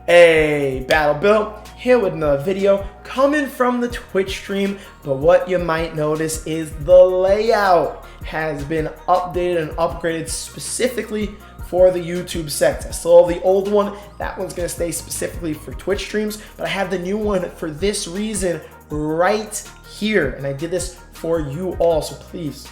Hey, Battle Bill, here with another video coming from the Twitch stream, but what you might notice is the layout has been updated and upgraded specifically for the YouTube sets. I still have the old one, that one's gonna stay specifically for Twitch streams, but I have the new one for this reason right here, and I did this for you all, so please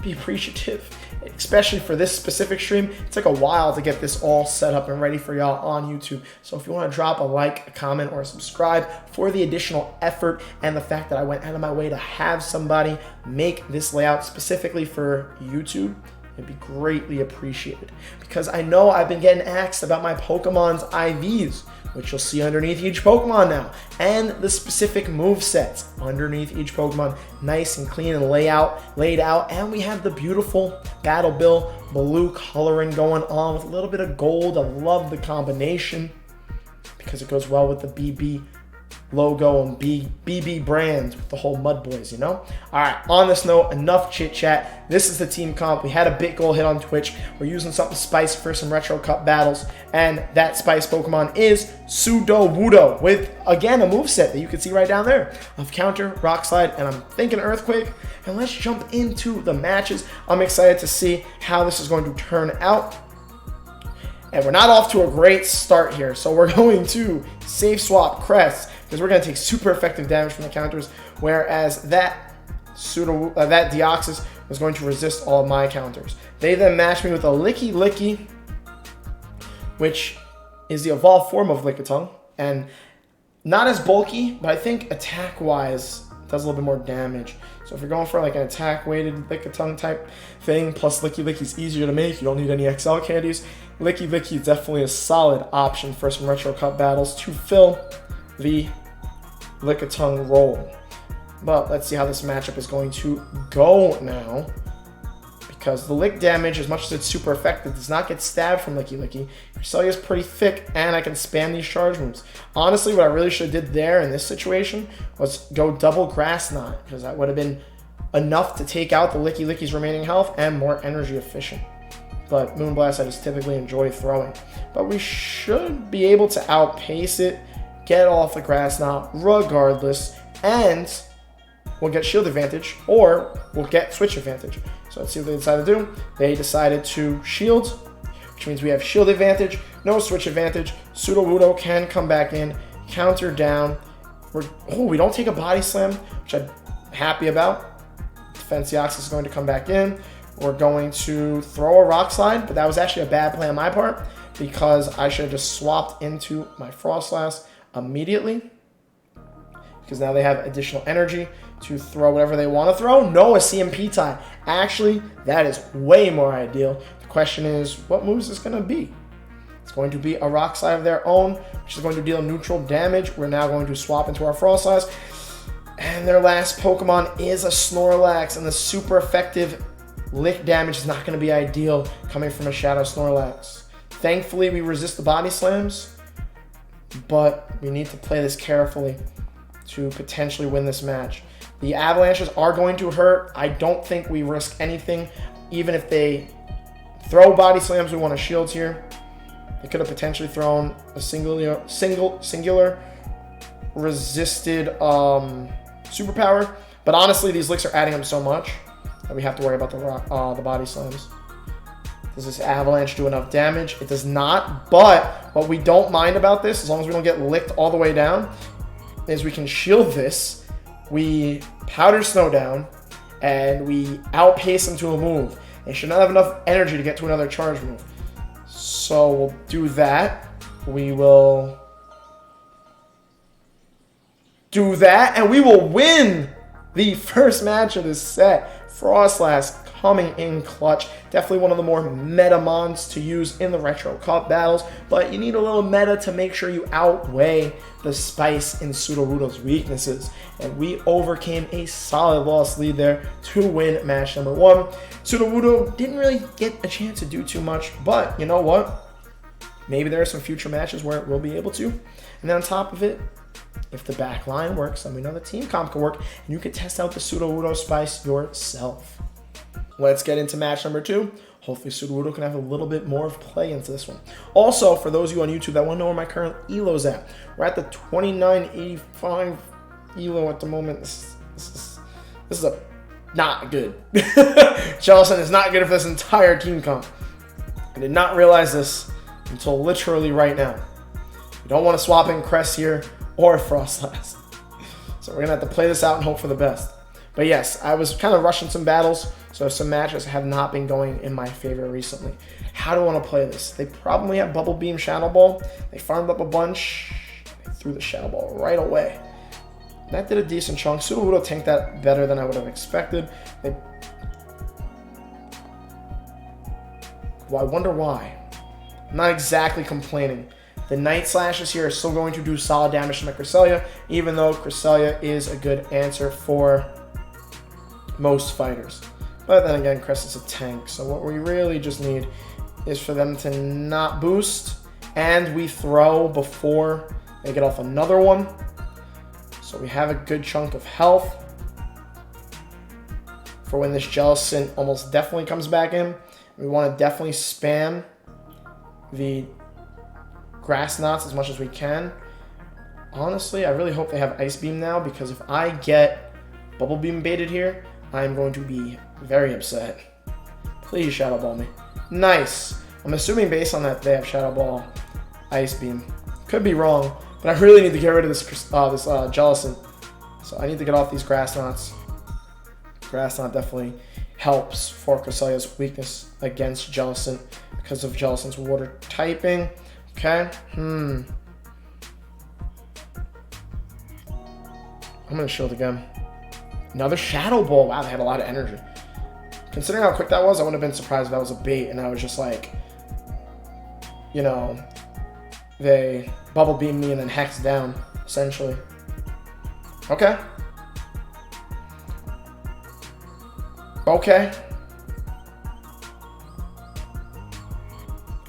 be appreciative, especially for this specific stream. It took a while to get this all set up and ready for y'all on YouTube. So if you want to drop a like, a comment, or a subscribe for the additional effort and the fact that I went out of my way to have somebody make this layout specifically for YouTube, it'd be greatly appreciated. Because I know I've been getting asked about my Pokemon's IVs, which you'll see underneath each Pokemon now, and the specific move sets underneath each Pokemon, nice and clean and laid out, and we have the beautiful Battle Bill blue coloring going on with a little bit of gold. I love the combination because it goes well with the BB logo and BB brand with the whole Mud Boys, you know? All right, on this note, enough chit chat. This is the team comp. We had a big goal hit on Twitch. We're using something spicy for some retro cup battles, and that spice Pokemon is Sudowoodo with, again, a moveset that you can see right down there of Counter, Rock Slide, and I'm thinking Earthquake. And let's jump into the matches. I'm excited to see how this is going to turn out. And we're not off to a great start here, so we're going to safe swap Crest, because we're going to take super effective damage from the counters, whereas that Deoxys was going to resist all of my counters. They then matched me with a Licky, which is the evolved form of Lickitung, and not as bulky, but I think attack-wise does a little bit more damage. So if you're going for like an attack-weighted Lickitung type thing, plus Licky's easier to make, you don't need any XL candies, Licky is definitely a solid option for some retro cup battles to fill the Lickitung role. But let's see how this matchup is going to go now, because the lick damage, as much as it's super effective, does not get stabbed from Licky. Your Celly is pretty thick, and I can spam these charge moves. Honestly, what I really should have did there in this situation was go double Grass Knot, because that would have been enough to take out the Licky's remaining health and more energy efficient. But Moonblast I just typically enjoy throwing. But we should be able to outpace it, get off the Grass Knot regardless, and we'll get shield advantage, or we'll get switch advantage. So let's see what they decided to do. They decided to shield, which means we have shield advantage, no switch advantage. Sudowoodo can come back in, counter down. We don't take a body slam, which I'm happy about. Defense Deoxys is going to come back in. We're going to throw a Rock Slide, but that was actually a bad play on my part because I should have just swapped into my Frostlass immediately, because now they have additional energy to throw whatever they want to throw. No, a CMP tie. Actually, that is way more ideal. The question is, what moves is going to be? It's going to be a Rock Slide of their own, which is going to deal neutral damage. We're now going to swap into our Frostlass, and their last Pokemon is a Snorlax, and the super effective lick damage is not going to be ideal coming from a Shadow Snorlax. Thankfully, we resist the body slams, but we need to play this carefully to potentially win this match. The avalanches are going to hurt. I don't think we risk anything. Even if they throw body slams, we want to shield here. They could have potentially thrown a singular resisted superpower. But honestly, these licks are adding up so much that we have to worry about the body slams. Does this avalanche do enough damage? It does not, but what we don't mind about this, as long as we don't get licked all the way down, is we can shield this, we powder snow down, and we outpace them to a move. They should not have enough energy to get to another charge move. So we'll do that. We will do that, and we will win the first match of this set. Frostlass coming in clutch. Definitely one of the more meta mons to use in the retro cup battles, but you need a little meta to make sure you outweigh the spice in Sudowoodo's weaknesses. And we overcame a solid loss lead there to win match number 1. Sudowoodo didn't really get a chance to do too much, but you know what? Maybe there are some future matches where it will be able to. And then on top of it, if the back line works, then we know the team comp can work, and you can test out the Sudowoodo spice yourself. Let's get into match number 2. Hopefully Sudowoodo can have a little bit more of play into this one. Also, for those of you on YouTube that want to know where my current ELO's at, we're at the 2985 ELO at the moment. This is a not good. Jellicent is not good for this entire team comp. I did not realize this until literally right now. We don't want to swap in Crest here or Frostlass. So we're going to have to play this out and hope for the best. But yes, I was kind of rushing some battles, so some matches have not been going in my favor recently. How do I want to play this? They probably have Bubble Beam, Shadow Ball. They farmed up a bunch. They threw the Shadow Ball right away. That did a decent chunk. Sudowoodo tanked that better than I would have expected. Well, I wonder why. I'm not exactly complaining. The Night Slashes here are still going to do solid damage to my Cresselia, even though Cresselia is a good answer for most fighters. But then again, Crest is a tank, so what we really just need is for them to not boost, and we throw before they get off another one. So we have a good chunk of health for when this Jellicent almost definitely comes back in. We want to definitely spam the Grass Knots as much as we can. Honestly, I really hope they have Ice Beam now, because if I get Bubble Beam baited here, I'm going to be very upset. Please Shadow Ball me. Nice. I'm assuming based on that they have Shadow Ball Ice Beam. Could be wrong, but I really need to get rid of this Jellicent. So I need to get off these Grass Knots. Grass Knot definitely helps for Cresselia's weakness against Jellicent because of Jellicent's water typing. Okay. I'm going to shield again. Another Shadow Ball. Wow, they had a lot of energy. Considering how quick that was, I wouldn't have been surprised if that was a bait and I was just like, you know, they Bubble Beam me and then Hex down, essentially. Okay. Okay.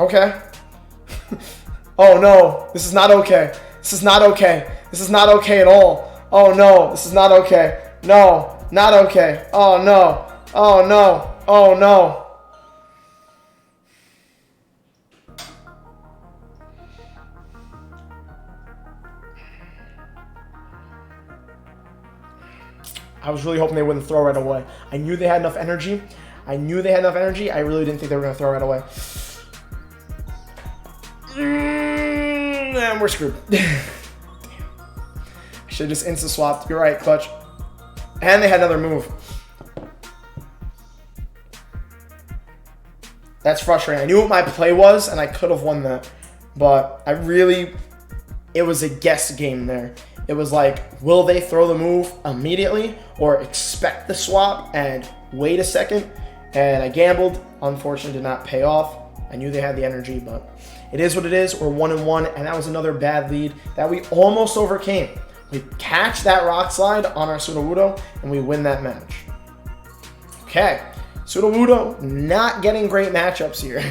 Okay. Oh no, this is not okay. This is not okay. This is not okay at all. Oh no, this is not okay. No, not okay. Oh no. Oh no. Oh no. I was really hoping they wouldn't throw right away. I knew they had enough energy. I really didn't think they were going to throw right away. And we're screwed. Damn. I should have just insta-swapped. You're right, Clutch. And they had another move. That's frustrating. I knew what my play was, and I could have won that. But it was a guess game there. It was like, will they throw the move immediately or expect the swap and wait a second? And I gambled. Unfortunately, did not pay off. I knew they had the energy, but it is what it is. We're 1-1, and that was another bad lead that we almost overcame. We catch that Rock Slide on our Sudowoodo, and we win that match. Okay, Sudowoodo not getting great matchups here.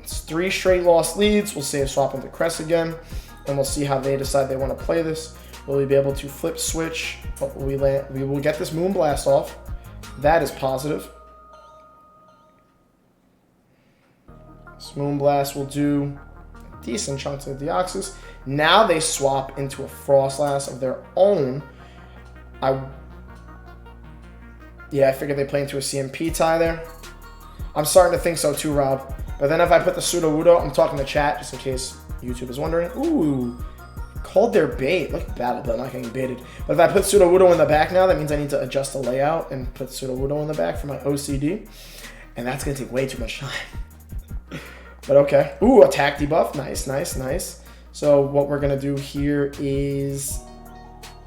It's 3 straight lost leads. We'll save swap into Crest again. And we'll see how they decide they want to play this. Will we be able to flip switch? We will get this Moonblast off. That is positive. This Moonblast will do a decent chunk to the Deoxys. Now they swap into a Frostlass of their own. Yeah, I figured they play into a CMP tie there. I'm starting to think so too, Rob. But then if I put the Sudowoodo, I'm talking to chat just in case YouTube is wondering. Ooh, called their bait. Look at Battle Bell not getting baited. But if I put Sudowoodo in the back now, that means I need to adjust the layout and put Sudowoodo in the back for my OCD. And that's going to take way too much time. But okay. Ooh, attack debuff. Nice, nice, nice. So what we're going to do here is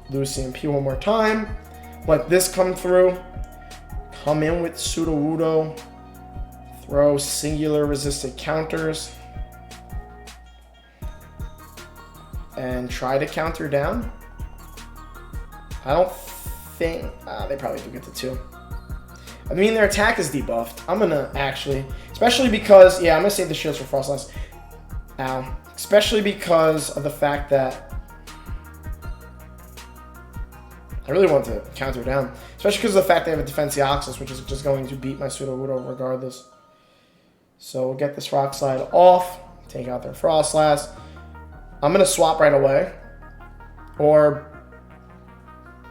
lose CMP one more time. Let this come through. Come in with Sudowoodo. Throw singular resisted counters. And try to counter down. I don't think... they probably do get the 2. I mean, their attack is debuffed. I'm going to actually... Especially because... Yeah, I'm going to save the shields for Frostlass. Ow. Especially because of the fact that... I really want to counter down, especially because of the fact they have a Defenseoxys, which is just going to beat my Sudowoodo regardless. So we'll get this Rock Slide off, take out their Frostlass. I'm going to swap right away. Or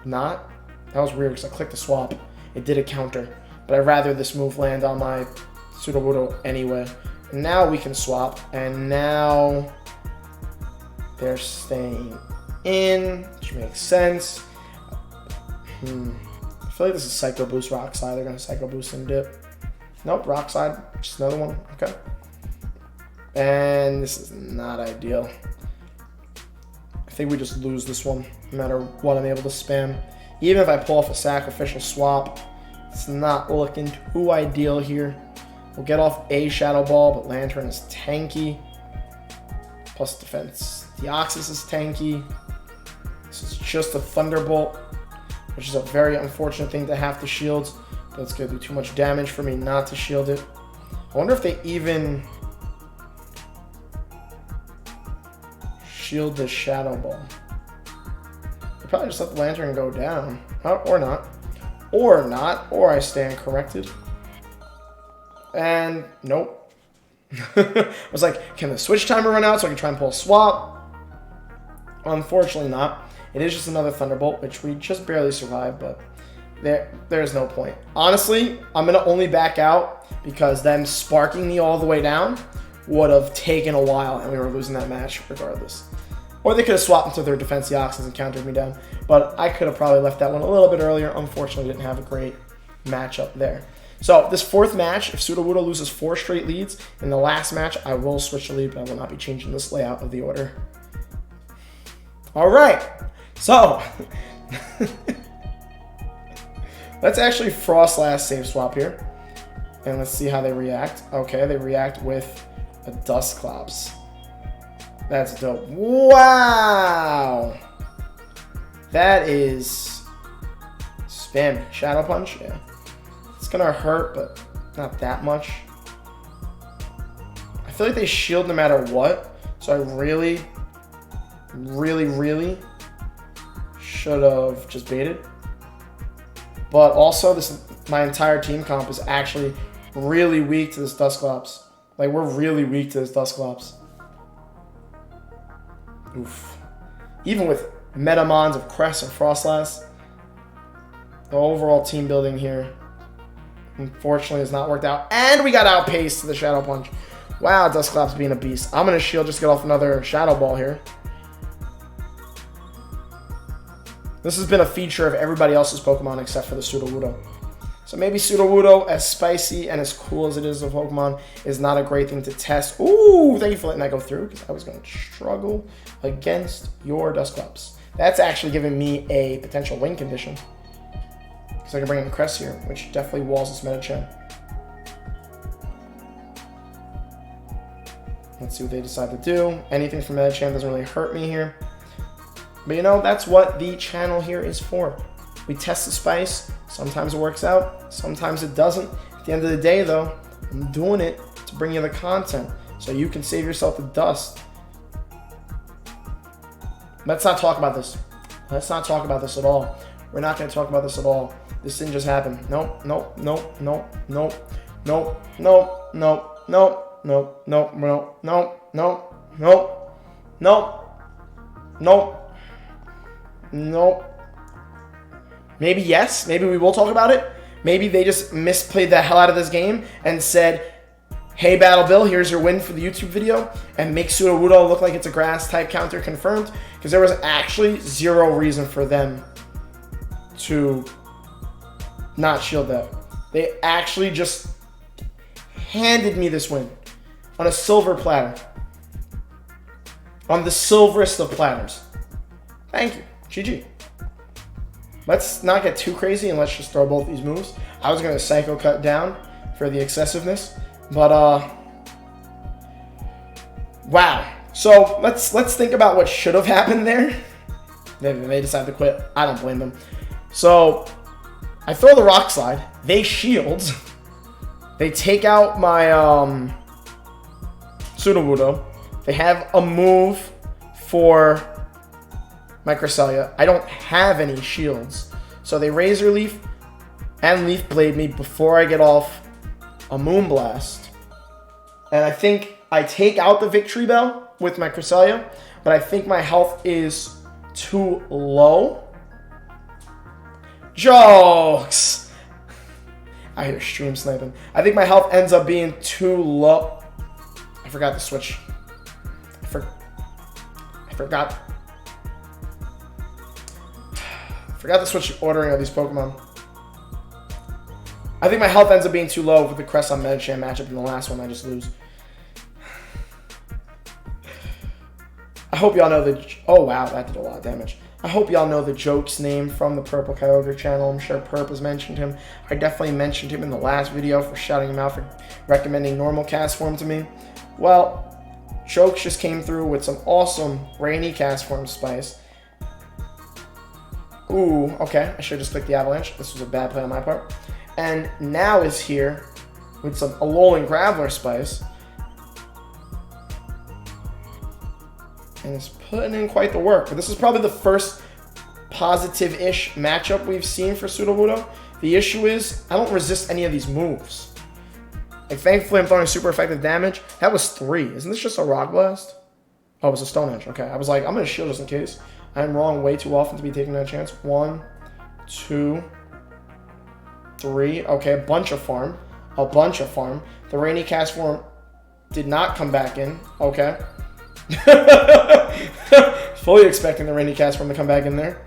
not. That was weird because I clicked the swap. It did a counter. But I'd rather this move land on my Sudowoodo anyway. And now we can swap. And now they're staying in, which makes sense. I feel like this is Psycho Boost Rock Slide. They're going to Psycho Boost and dip. Nope, Rock Slide. Just another one. Okay. And this is not ideal. I think we just lose this one, no matter what I'm able to spam. Even if I pull off a sacrificial swap, it's not looking too ideal here. We'll get off a Shadow Ball, but Lantern is tanky. Plus defense. Deoxys is tanky. This is just a Thunderbolt, which is a very unfortunate thing to have to shield, but it's going to do too much damage for me not to shield it. I wonder if they even shield this Shadow Ball. They probably just let the Lantern go down. Oh, or not. Or not. Or I stand corrected. And nope. I was like, can the switch timer run out so I can try and pull a swap? Unfortunately not. It is just another Thunderbolt, which we just barely survived, but there's no point. Honestly, I'm going to only back out because them sparking me all the way down would have taken a while, and we were losing that match regardless. Or they could have swapped into their Defenseoxys and countered me down. But I could have probably left that one a little bit earlier. Unfortunately, didn't have a great matchup there. So this fourth match, if Sudowoodo loses 4 straight leads, in the last match, I will switch the lead, but I will not be changing this layout of the order. All right. So let's actually Frostlass save swap here. And let's see how they react. Okay, they react with a Dusclops. That's dope. Wow! That is spammy. Shadow Punch, yeah. It's gonna hurt, but not that much. I feel like they shield no matter what, so I really should have just baited. But also, my entire team comp is actually really weak to this Dusclops. Like, we're really weak to this Dusclops. Oof. Even with Metamons of Crest and Frostlass, the overall team building here, unfortunately, has not worked out. And we got outpaced to the Shadow Punch. Wow, Dusclops being a beast. I'm going to shield just get off another Shadow Ball here. This has been a feature of everybody else's Pokemon except for the Sudowoodo. So maybe Sudowoodo, as spicy and as cool as it is of Pokemon, is not a great thing to test. Ooh, thank you for letting that go through, because I was going to struggle against your Dusclops. That's actually giving me a potential win condition. Because I can bring in Crest here, which definitely walls this Metachan. Let's see what they decide to do. Anything from Metachan doesn't really hurt me here. But you know, that's what the channel here is for. We test the spice. Sometimes it works out. Sometimes it doesn't. At the end of the day, though, I'm doing it to bring you the content so you can save yourself the dust. Let's not talk about this. Let's not talk about this at all. We're not going to talk about this at all. This didn't just happen. Nope, nope, nope, nope, nope, nope, nope, nope, nope, nope, nope, nope, nope, nope, nope, nope, nope, nope. Maybe yes. Maybe we will talk about it. Maybe they just misplayed the hell out of this game and said, hey, Battle Bill, here's your win for the YouTube video, and make Sudowoodo look like it's a grass type counter confirmed, because there was actually zero reason for them to not shield that. They actually just handed me this win on a silver platter. On the silverest of platters. Thank you. GG. Let's not get too crazy and let's just throw both these moves. I was going to Psycho Cut down for the excessiveness, but wow. So let's think about what should have happened there. They decided to quit. I don't blame them. So I throw the Rock Slide. They shield. They take out my Sudowoodo. They have a move for my Cresselia. I don't have any shields. So they Razor Leaf and Leaf Blade me before I get off a Moonblast. And I think I take out the Victory Bell with my Cresselia, but I think my health is too low. Jokes! I hear stream sniping. I think my health ends up being too low. I forgot to switch. I forgot to switch the ordering of these Pokemon. I think my health ends up being too low with the Crest on Medicham matchup in the last one. I just lose. I hope y'all know the... Oh, wow. That did a lot of damage. I hope y'all know the Joke's name from the Purple Kyogre channel. I'm sure Perp has mentioned him. I definitely mentioned him in the last video for shouting him out for recommending normal cast form to me. Well, Jokes just came through with some awesome Rainy cast form spice. Ooh, okay. I should have just clicked the Avalanche. This was a bad play on my part. And now is here with some Alolan Graveler spice. And it's putting in quite the work. But this is probably the first positive-ish matchup we've seen for Sudowoodo. The issue is, I don't resist any of these moves. Like, thankfully, I'm throwing super effective damage. That was 3. Isn't this just a Rock Blast? Oh, it was a Stone Edge. Okay, I was like, I'm going to shield just in case. I'm wrong way too often to be taking that chance. 1, 2, 3. Okay, a bunch of farm. The Rainy cast form did not come back in. Okay. Fully expecting the Rainy cast form to come back in there.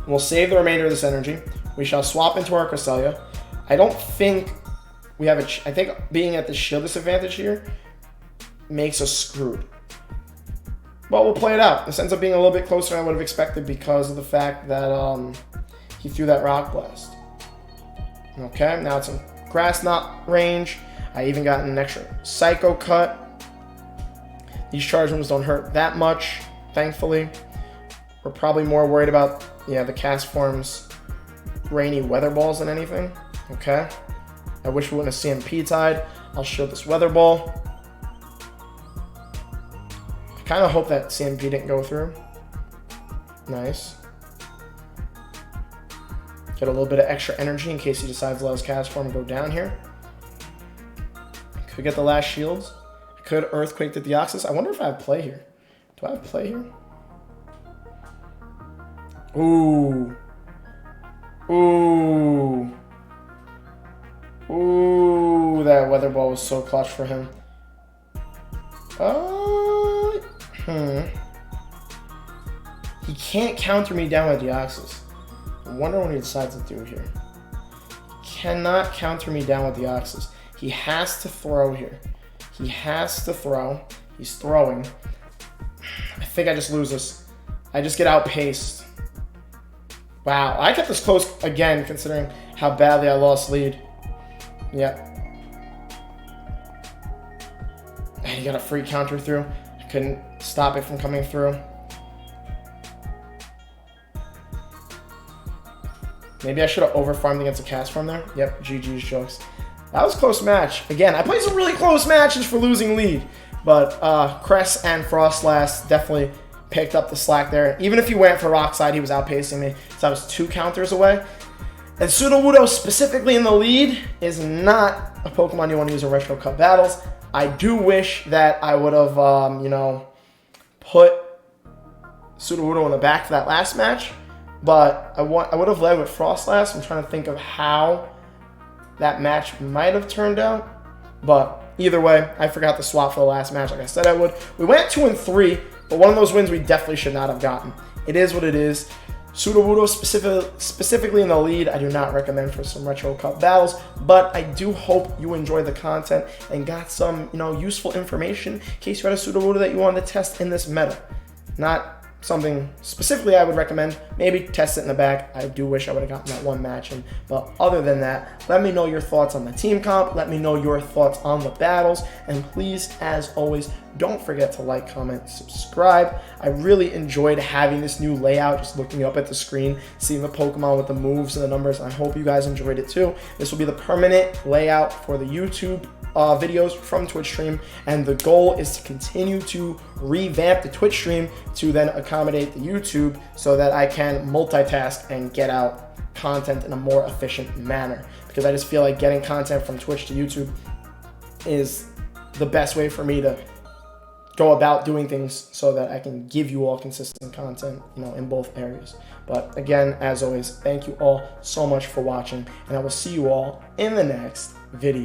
We'll save the remainder of this energy. We shall swap into our Cresselia. I don't think we have I think being at the shield disadvantage here makes us screwed. But we'll play it out. This ends up being a little bit closer than I would have expected because of the fact that he threw that Rock Blast. Okay, now it's in Grass Knot range. I even got an extra Psycho Cut. These charge moves don't hurt that much, thankfully. We're probably more worried about, the cast form's Rainy Weather Balls than anything. Okay. I wish we wouldn't have CMP tied. I'll shield this Weather Ball. I kind of hope that CMP didn't go through. Nice. Get a little bit of extra energy in case he decides to let his cast form go down here. Could get the last shields. I could Earthquake the Deoxys. I wonder if I have play here. Do I have play here? Ooh. Ooh. Ooh, that Weather Ball was so clutch for him. He can't counter me down with Deoxys. I wonder what he decides to do here. He cannot counter me down with Deoxys. He has to throw here. He has to throw. He's throwing. I think I just lose this. I just get outpaced. Wow, I kept this close again considering how badly I lost lead. Yep. And he got a free counter through. I couldn't stop it from coming through. Maybe I should have over-farmed against a cast form there. Yep, GG's Jokes. That was a close match. Again, I played some really close matches for losing lead. But Cress and Frostlass definitely picked up the slack there. Even if he went for Rockside, he was outpacing me. So I was 2 counters away. And Sudowoodo, specifically in the lead, is not a Pokemon you want to use in Retro Cup battles. I do wish that I would have, put Sudowoodo in the back for that last match. But I would have led with Frostlass. I'm trying to think of how that match might have turned out. But either way, I forgot to swap for the last match like I said I would. We went 2-3, but one of those wins we definitely should not have gotten. It is what it is. Sudowoodo specifically in the lead, I do not recommend for some Retro Cup battles, but I do hope you enjoyed the content and got some, useful information in case you had a Sudowoodo that you wanted to test in this meta. Not something specifically I would recommend. Maybe test it in the back. I do wish I would have gotten that one match in. But other than that, let me know your thoughts on the team comp. Let me know your thoughts on the battles. And please, as always, don't forget to like, comment, subscribe. I really enjoyed having this new layout, just looking up at the screen, seeing the Pokemon with the moves and the numbers. I hope you guys enjoyed it too. This will be the permanent layout for the YouTube videos from Twitch stream, and the goal is to continue to revamp the Twitch stream to then accommodate the YouTube so that I can multitask and get out content in a more efficient manner, because I just feel like getting content from Twitch to YouTube is the best way for me to go about doing things so that I can give you all consistent content, in both areas. But again, as always, thank you all so much for watching, and I will see you all in the next video.